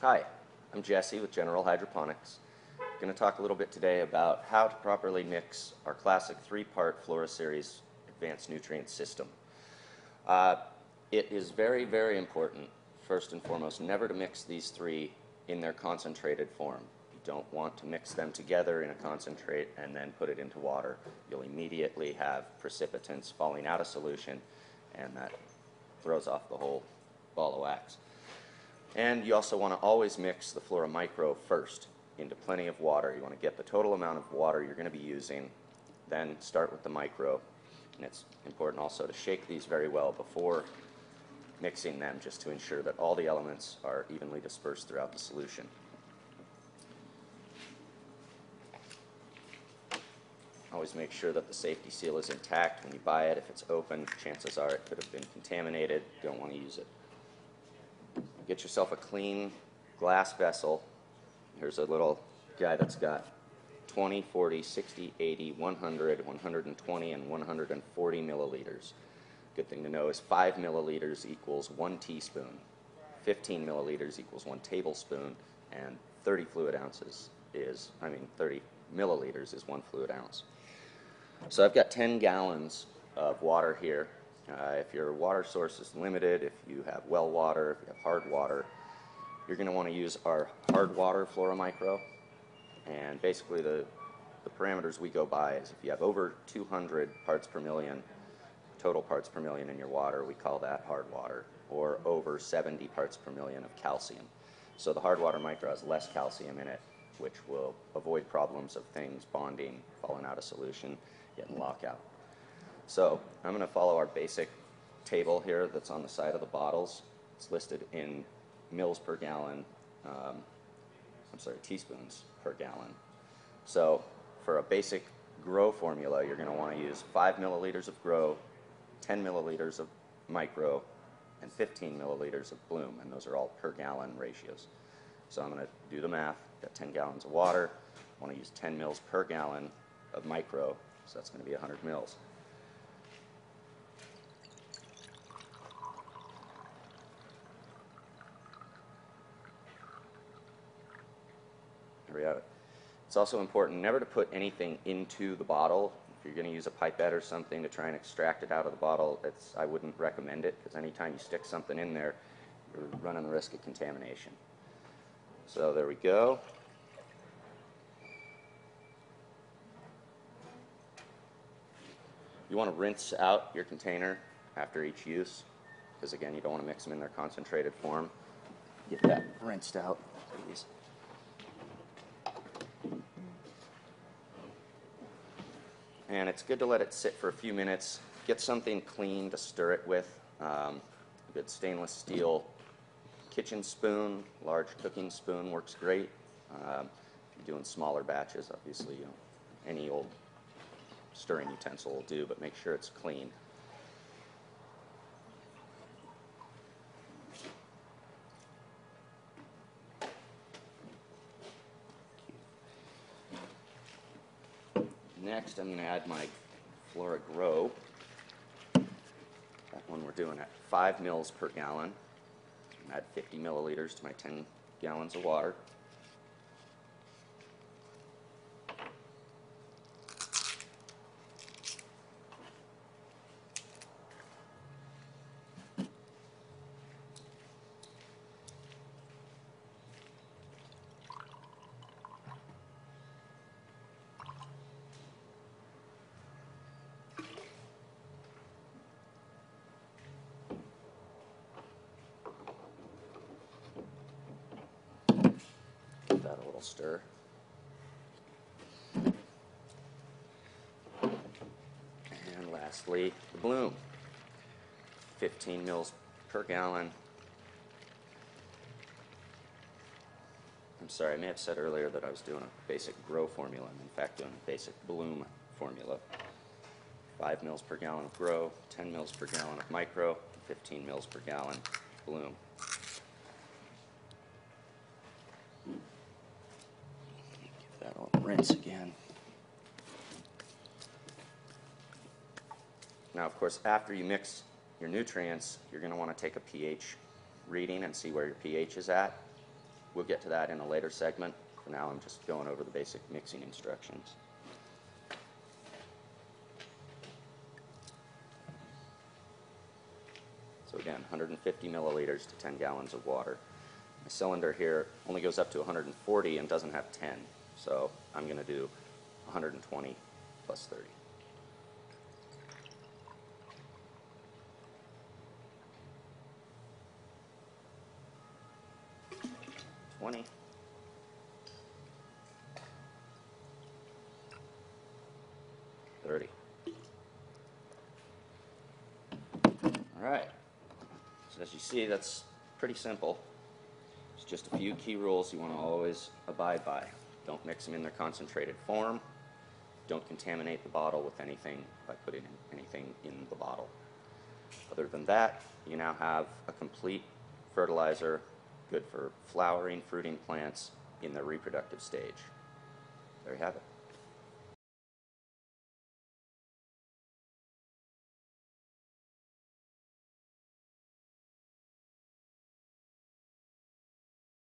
Hi, I'm Jesse with General Hydroponics. I'm going to talk a little bit today about how to properly mix our classic 3-part Flora Series Advanced Nutrient System. It is very, very important, first and foremost, never to mix these three in their concentrated form. You don't want to mix them together in a concentrate and then put it into water. You'll immediately have precipitants falling out of solution, and that throws off the whole ball of wax. And you also want to always mix the Flora Micro first into plenty of water. You want to get the total amount of water you're going to be using, then start with the Micro. And it's important also to shake these very well before mixing them, just to ensure that all the elements are evenly dispersed throughout the solution. Always make sure that the safety seal is intact when you buy it. If it's open, chances are it could have been contaminated. You don't want to use it. Get yourself a clean glass vessel. Here's a little guy that's got 20, 40, 60, 80, 100, 120, and 140 milliliters. Good thing to know is 5 milliliters equals 1 teaspoon, 15 milliliters equals 1 tablespoon, and 30 milliliters is 1 fluid ounce. So I've got 10 gallons of water here. If your water source is limited, if you have well water, if you have hard water, you're going to want to use our hard water Flora Micro. And basically the parameters we go by is if you have over 200 parts per million, total parts per million in your water, we call that hard water, or over 70 parts per million of calcium. So the hard water Micro has less calcium in it, which will avoid problems of things bonding, falling out of solution, getting lockout. So I'm going to follow our basic table here that's on the side of the bottles. It's listed in mils per gallon, teaspoons per gallon. So for a basic grow formula, you're going to want to use 5 milliliters of grow, 10 milliliters of micro, and 15 milliliters of bloom, and those are all per gallon ratios. So I'm going to do the math. Got 10 gallons of water. I want to use 10 mils per gallon of micro, so that's going to be 100 mils. There we have it. It's also important never to put anything into the bottle. If you're going to use a pipette or something to try and extract it out of the bottle, I wouldn't recommend it, because anytime you stick something in there, you're running the risk of contamination. So there we go. You want to rinse out your container after each use, because again, you don't want to mix them in their concentrated form. Get that rinsed out, please. And it's good to let it sit for a few minutes. Get something clean to stir it with. A good stainless steel kitchen spoon, large cooking spoon works great. If you're doing smaller batches, obviously, any old stirring utensil will do, but make sure it's clean. Next, I'm going to add my Flora Grow. That one we're doing at 5 mils per gallon. Add 50 milliliters to my 10 gallons of water. Give that a little stir. And lastly, the bloom. 15 mils per gallon. I'm sorry, I may have said earlier that I was doing a basic grow formula. I'm in fact doing a basic bloom formula. 5 mils per gallon of grow, 10 mils per gallon of micro, 15 mils per gallon bloom. Give that a little rinse again. Now, of course, after you mix your nutrients, you're going to want to take a pH reading and see where your pH is at. We'll get to that in a later segment. For now, I'm just going over the basic mixing instructions. So again, 150 milliliters to 10 gallons of water. My cylinder here only goes up to 140 and doesn't have 10, so I'm going to do 120 plus 30. 20. 30. All right. So as you see, that's pretty simple. There's just a few key rules you want to always abide by. Don't mix them in their concentrated form. Don't contaminate the bottle with anything by putting anything in the bottle. Other than that, you now have a complete fertilizer good for flowering, fruiting plants in their reproductive stage. There you have it.